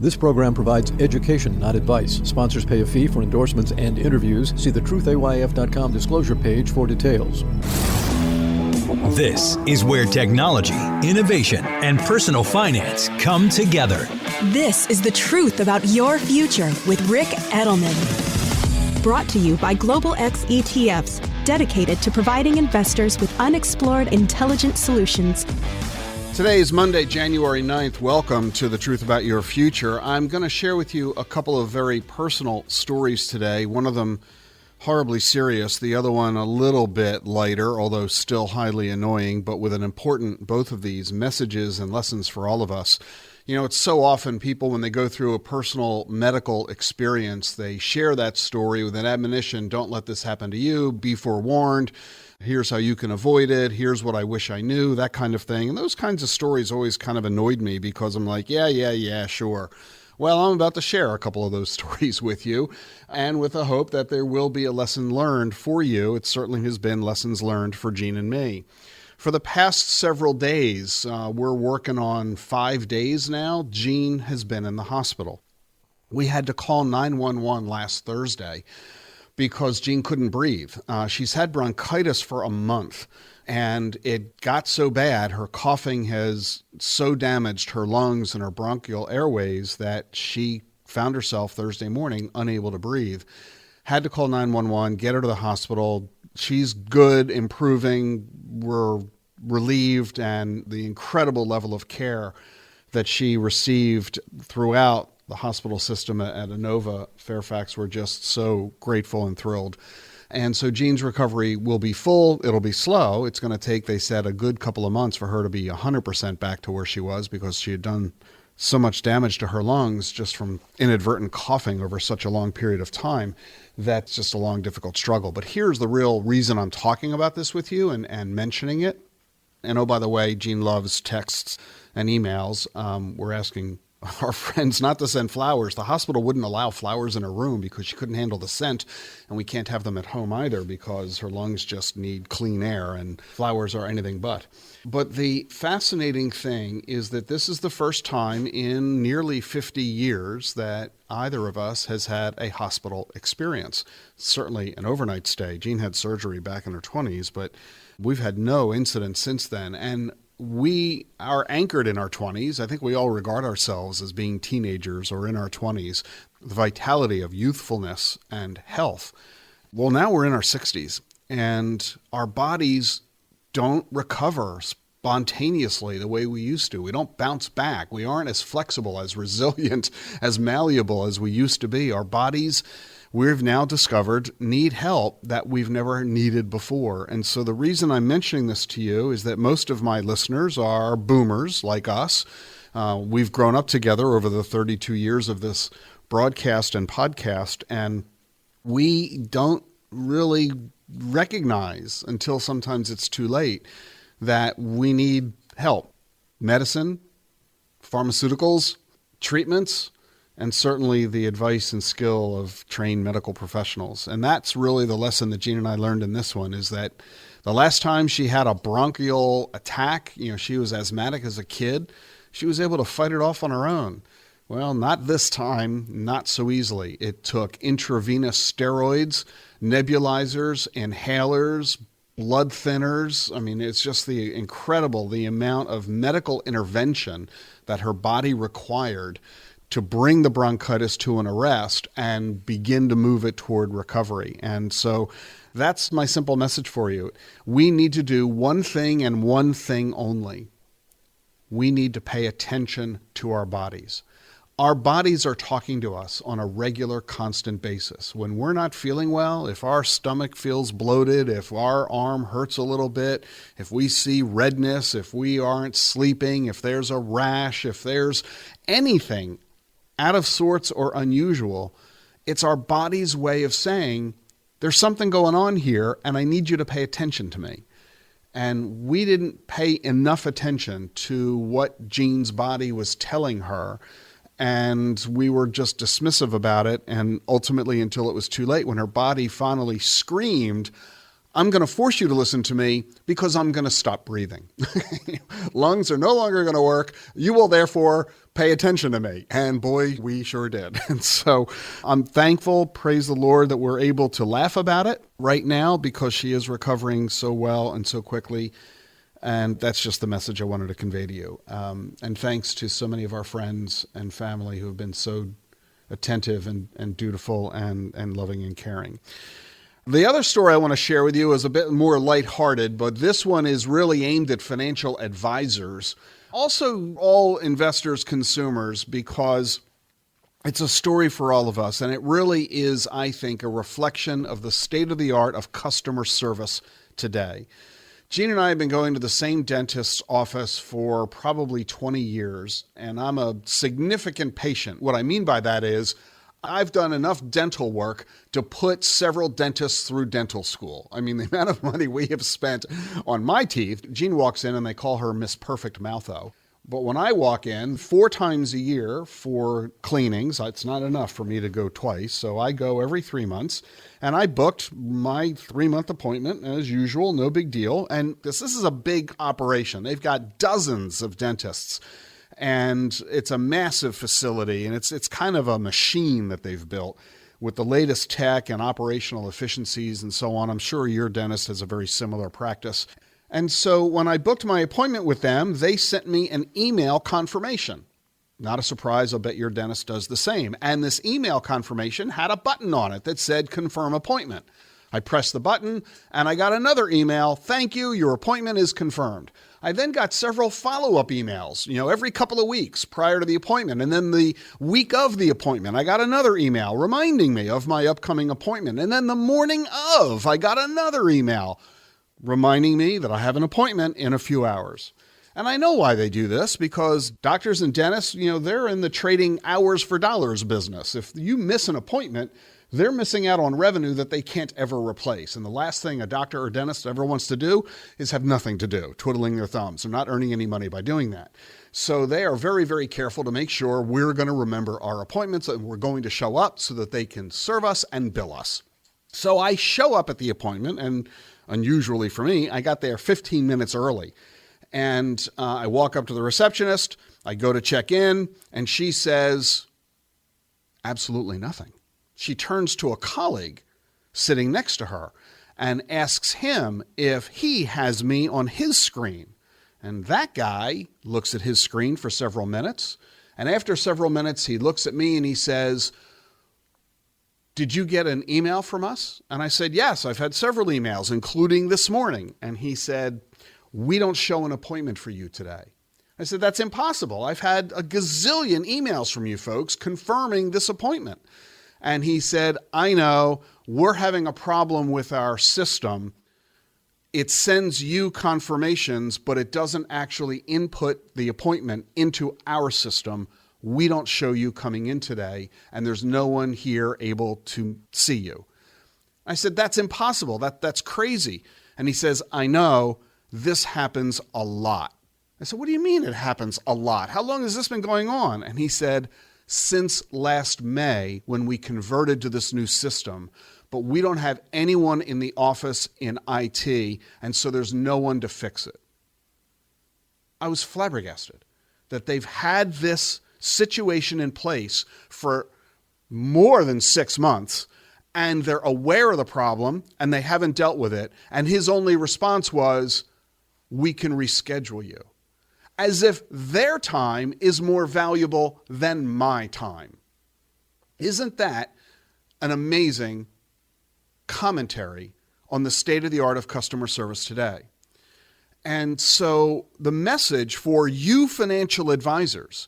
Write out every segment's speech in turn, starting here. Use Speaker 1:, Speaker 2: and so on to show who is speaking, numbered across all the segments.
Speaker 1: This program provides education, not advice. Sponsors pay a fee for endorsements and interviews. See the truthayf.com disclosure page for details.
Speaker 2: This is where technology, innovation, and personal finance come together.
Speaker 3: This is the truth about your future with Rick Edelman. Brought to you by Global X ETFs, dedicated to providing investors with unexplored intelligent solutions.
Speaker 4: Today is Monday, January 9th. Welcome to The Truth About Your Future. I'm going to share with you a couple of very personal stories today. One of them horribly serious, the other one a little bit lighter, although still highly annoying, but with an important, both of these, messages and lessons for all of us. You know, it's so often people, when they go through a personal medical experience, they share that story with an admonition, don't let this happen to you, be forewarned. Here's how you can avoid it. Here's what I wish I knew, that kind of thing. And those kinds of stories always kind of annoyed me because I'm like, yeah, sure. Well, I'm about to share a couple of those stories with you, and with the hope that there will be a lesson learned for you. It certainly has been lessons learned for Jean and me. For the past several days, we're working on 5 days now, Jean has been in the hospital. We had to call 911 last Thursday because Jean couldn't breathe. She's had bronchitis for a month, and it got so bad, her coughing has so damaged her lungs and her bronchial airways that she found herself Thursday morning unable to breathe. Had to call 911, get her to the hospital. She's good, improving. We're relieved, and the incredible level of care that she received throughout the hospital system at Inova Fairfax, we're just so grateful and thrilled. And so Jean's recovery will be full. It'll be slow. It's going to take, they said, a good couple of months for her to be 100% back to where she was because she had done so much damage to her lungs just from inadvertent coughing over such a long period of time. That's just a long, difficult struggle. But here's the real reason I'm talking about this with you and mentioning it. And oh, by the way, Jean loves texts and emails. We're asking our friends not to send flowers. The hospital wouldn't allow flowers in her room because she couldn't handle the scent, and we can't have them at home either because her lungs just need clean air, and flowers are anything but. But the fascinating thing is that this is the first time in nearly 50 years that either of us has had a hospital experience. Certainly an overnight stay. Jean had surgery back in her 20s, but we've had no incident since then. And we are anchored in our 20s. I think we all regard ourselves as being teenagers or in our 20s, the vitality of youthfulness and health. Well, now we're in our 60s, and our bodies don't recover spontaneously the way we used to. We don't bounce back. We aren't as flexible, as resilient, as malleable as we used to be. Our bodies, we've now discovered, need help that we've never needed before. And so the reason I'm mentioning this to you is that most of my listeners are boomers like us. We've grown up together over the 32 years of this broadcast and podcast, and we don't really recognize until sometimes it's too late that we need help. Medicine, pharmaceuticals, treatments, and certainly the advice and skill of trained medical professionals. And that's really the lesson that Jean and I learned in this one, is that the last time she had a bronchial attack, she was asthmatic as a kid, she was able to fight it off on her own. Well, not this time, not so easily. It took intravenous steroids, nebulizers, inhalers, blood thinners. I mean, it's just the amount of medical intervention that her body required to bring the bronchitis to an arrest and begin to move it toward recovery. And so that's my simple message for you. We need to do one thing and one thing only. We need to pay attention to our bodies. Our bodies are talking to us on a regular, constant basis. When we're not feeling well, if our stomach feels bloated, if our arm hurts a little bit, if we see redness, if we aren't sleeping, if there's a rash, if there's anything out of sorts or unusual, it's our body's way of saying, there's something going on here and I need you to pay attention to me. And we didn't pay enough attention to what Jean's body was telling her, and we were just dismissive about it. And ultimately, until it was too late, when her body finally screamed, I'm going to force you to listen to me because I'm going to stop breathing. Lungs are no longer going to work. You will therefore pay attention to me. And boy, we sure did. And so I'm thankful, praise the Lord, that we're able to laugh about it right now because she is recovering so well and so quickly. And that's just the message I wanted to convey to you. And thanks to so many of our friends and family who have been so attentive and dutiful and loving and caring. The other story I want to share with you is a bit more lighthearted, but this one is really aimed at financial advisors, also all investors, consumers, because it's a story for all of us. And it really is, I think, a reflection of the state of the art of customer service today. Jean and I have been going to the same dentist's office for probably 20 years, and I'm a significant patient. What I mean by that is I've done enough dental work to put several dentists through dental school. I mean, the amount of money we have spent on my teeth. Jean walks in and they call her Miss Perfect Moutho. But when I walk in 4 times a year for cleanings, it's not enough for me to go twice. So I go every 3 months, and I booked my 3-month appointment as usual, no big deal. And this is a big operation. They've got dozens of dentists. And it's a massive facility, and it's kind of a machine that they've built with the latest tech and operational efficiencies and so on. I'm sure your dentist has a very similar practice. And so when I booked my appointment with them, they sent me an email confirmation. Not a surprise, I'll bet your dentist does the same. And this email confirmation had a button on it that said confirm appointment. I pressed the button and I got another email. Thank you, your appointment is confirmed. I then got several follow-up emails, every couple of weeks prior to the appointment. And then the week of the appointment, I got another email reminding me of my upcoming appointment. And then the morning of, I got another email reminding me that I have an appointment in a few hours. And I know why they do this, because doctors and dentists, they're in the trading hours for dollars business. If you miss an appointment, they're missing out on revenue that they can't ever replace. And the last thing a doctor or dentist ever wants to do is have nothing to do, twiddling their thumbs. They're not earning any money by doing that. So they are very, very careful to make sure we're going to remember our appointments and we're going to show up so that they can serve us and bill us. So I show up at the appointment, and unusually for me, I got there 15 minutes early. And I walk up to the receptionist, I go to check in, and she says absolutely nothing. She turns to a colleague sitting next to her and asks him if he has me on his screen. And that guy looks at his screen for several minutes. And after several minutes, he looks at me and he says, "Did you get an email from us?" And I said, "Yes, I've had several emails, including this morning." And he said, "We don't show an appointment for you today." I said, "That's impossible. I've had a gazillion emails from you folks confirming this appointment." And he said, "I know, we're having a problem with our system. It sends you confirmations, but it doesn't actually input the appointment into our system. We don't show you coming in today, and there's no one here able to see you." I said, "That's impossible. That's crazy." And he says, "I know, this happens a lot." I said, "What do you mean it happens a lot? How long has this been going on?" And he said, "Since last May, when we converted to this new system, but we don't have anyone in the office in IT, and so there's no one to fix it." I was flabbergasted that they've had this situation in place for more than 6 months, and they're aware of the problem, and they haven't dealt with it. And his only response was, "We can reschedule you." As if their time is more valuable than my time. Isn't that an amazing commentary on the state of the art of customer service today? And so the message for you financial advisors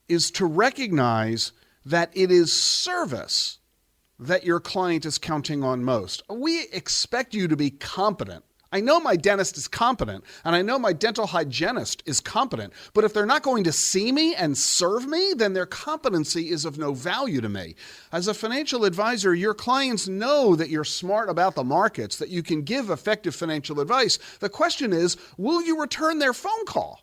Speaker 4: is to recognize that it is service that your client is counting on most. We expect you to be competent. I know my dentist is competent, and I know my dental hygienist is competent, but if they're not going to see me and serve me, then their competency is of no value to me. As a financial advisor, your clients know that you're smart about the markets, that you can give effective financial advice. The question is, will you return their phone call?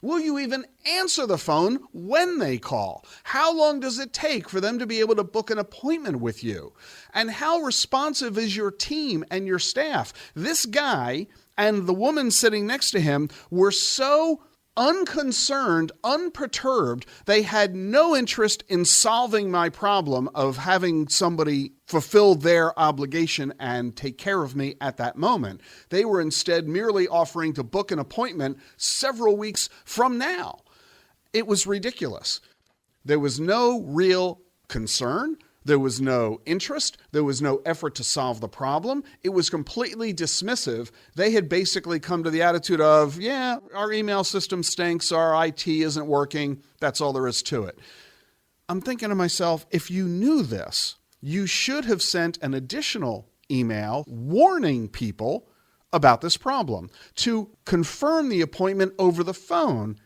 Speaker 4: Will you even answer the phone when they call? How long does it take for them to be able to book an appointment with you? And how responsive is your team and your staff? This guy and the woman sitting next to him were so unconcerned, unperturbed. They had no interest in solving my problem of having somebody fulfill their obligation and take care of me at that moment. They were instead merely offering to book an appointment several weeks from now. It was ridiculous. There was no real concern. There was no interest. There was no effort to solve the problem. It was completely dismissive. They had basically come to the attitude of, yeah, our email system stinks, our IT isn't working, that's all there is to it. I'm thinking to myself, if you knew this, you should have sent an additional email warning people about this problem to confirm the appointment over the phone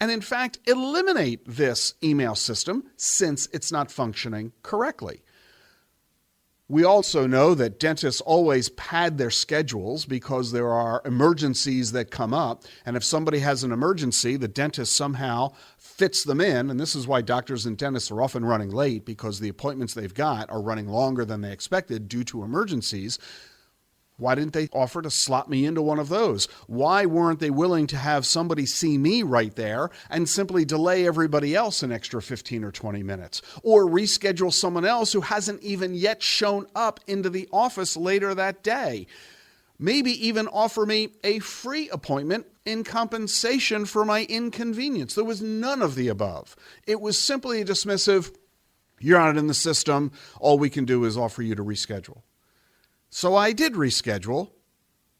Speaker 4: and in fact, eliminate this email system since it's not functioning correctly. We also know that dentists always pad their schedules because there are emergencies that come up. And if somebody has an emergency, the dentist somehow fits them in. And this is why doctors and dentists are often running late, because the appointments they've got are running longer than they expected due to emergencies. Why didn't they offer to slot me into one of those? Why weren't they willing to have somebody see me right there and simply delay everybody else an extra 15 or 20 minutes? Or reschedule someone else who hasn't even yet shown up into the office later that day? Maybe even offer me a free appointment in compensation for my inconvenience. There was none of the above. It was simply dismissive. You're not in the system. All we can do is offer you to reschedule. So I did reschedule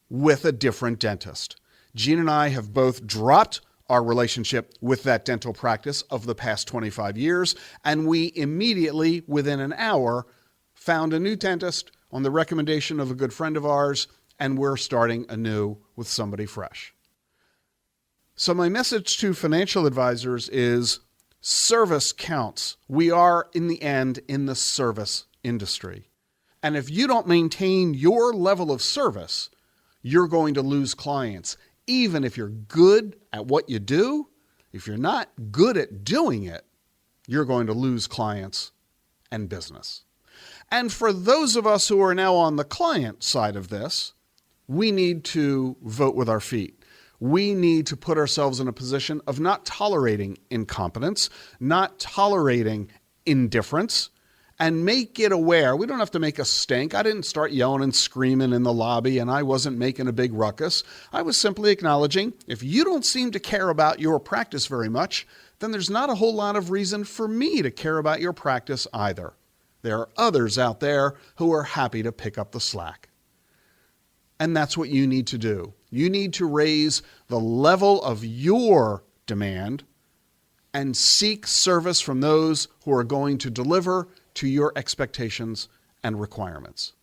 Speaker 4: with a different dentist. Jean and I have both dropped our relationship with that dental practice of the past 25 years, and we immediately, within an hour, found a new dentist on the recommendation of a good friend of ours, and we're starting anew with somebody fresh. So my message to financial advisors is service counts. We are, in the end, in the service industry. And if you don't maintain your level of service, you're going to lose clients. Even if you're good at what you do, if you're not good at doing it, you're going to lose clients and business. And for those of us who are now on the client side of this, we need to vote with our feet. We need to put ourselves in a position of not tolerating incompetence, not tolerating indifference, and make it aware. We don't have to make a stink. I didn't start yelling and screaming in the lobby, and I wasn't making a big ruckus. I was simply acknowledging, if you don't seem to care about your practice very much, then there's not a whole lot of reason for me to care about your practice either. There are others out there who are happy to pick up the slack. And that's what you need to do. You need to raise the level of your demand and seek service from those who are going to deliver to your expectations and requirements.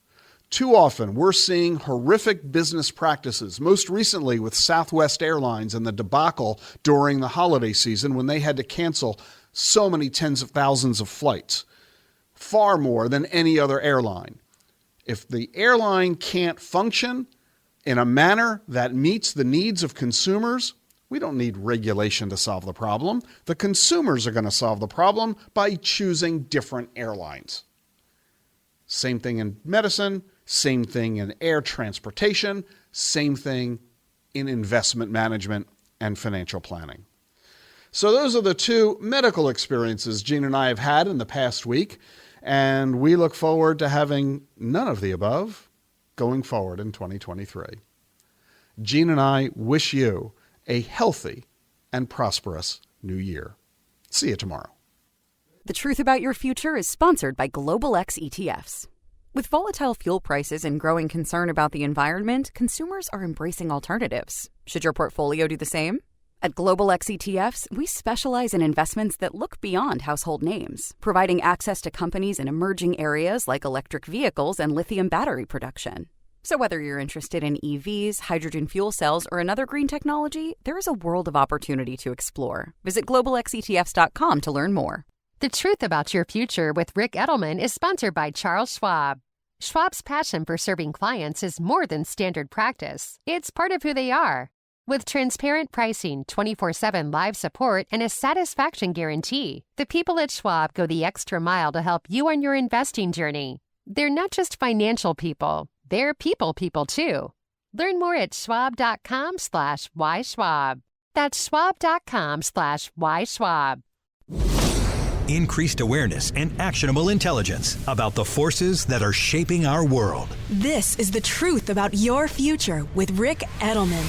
Speaker 4: Too often, we're seeing horrific business practices, most recently with Southwest Airlines and the debacle during the holiday season when they had to cancel so many tens of thousands of flights, far more than any other airline. If the airline can't function in a manner that meets the needs of consumers, we don't need regulation to solve the problem. The consumers are going to solve the problem by choosing different airlines. Same thing in medicine, same thing in air transportation, same thing in investment management and financial planning. So those are the two medical experiences Jean and I have had in the past week, and we look forward to having none of the above going forward in 2023. Jean and I wish you a healthy and prosperous new year. See you tomorrow.
Speaker 5: The Truth About Your Future is sponsored by Global X ETFs. With volatile fuel prices and growing concern about the environment, consumers are embracing alternatives. Should your portfolio do the same? At Global X ETFs, we specialize in investments that look beyond household names, providing access to companies in emerging areas like electric vehicles and lithium battery production. So whether you're interested in EVs, hydrogen fuel cells, or another green technology, there is a world of opportunity to explore. Visit globalxetfs.com to learn more.
Speaker 6: The Truth About Your Future with Rick Edelman is sponsored by Charles Schwab. Schwab's passion for serving clients is more than standard practice. It's part of who they are. With transparent pricing, 24/7 live support, and a satisfaction guarantee, the people at Schwab go the extra mile to help you on your investing journey. They're not just financial people, they're people too. Learn more at schwab.com/whyschwab. That's schwab.com/whyschwab.
Speaker 2: Increased awareness and actionable intelligence about the forces that are shaping our world.
Speaker 3: This is The Truth About Your Future with Rick Edelman.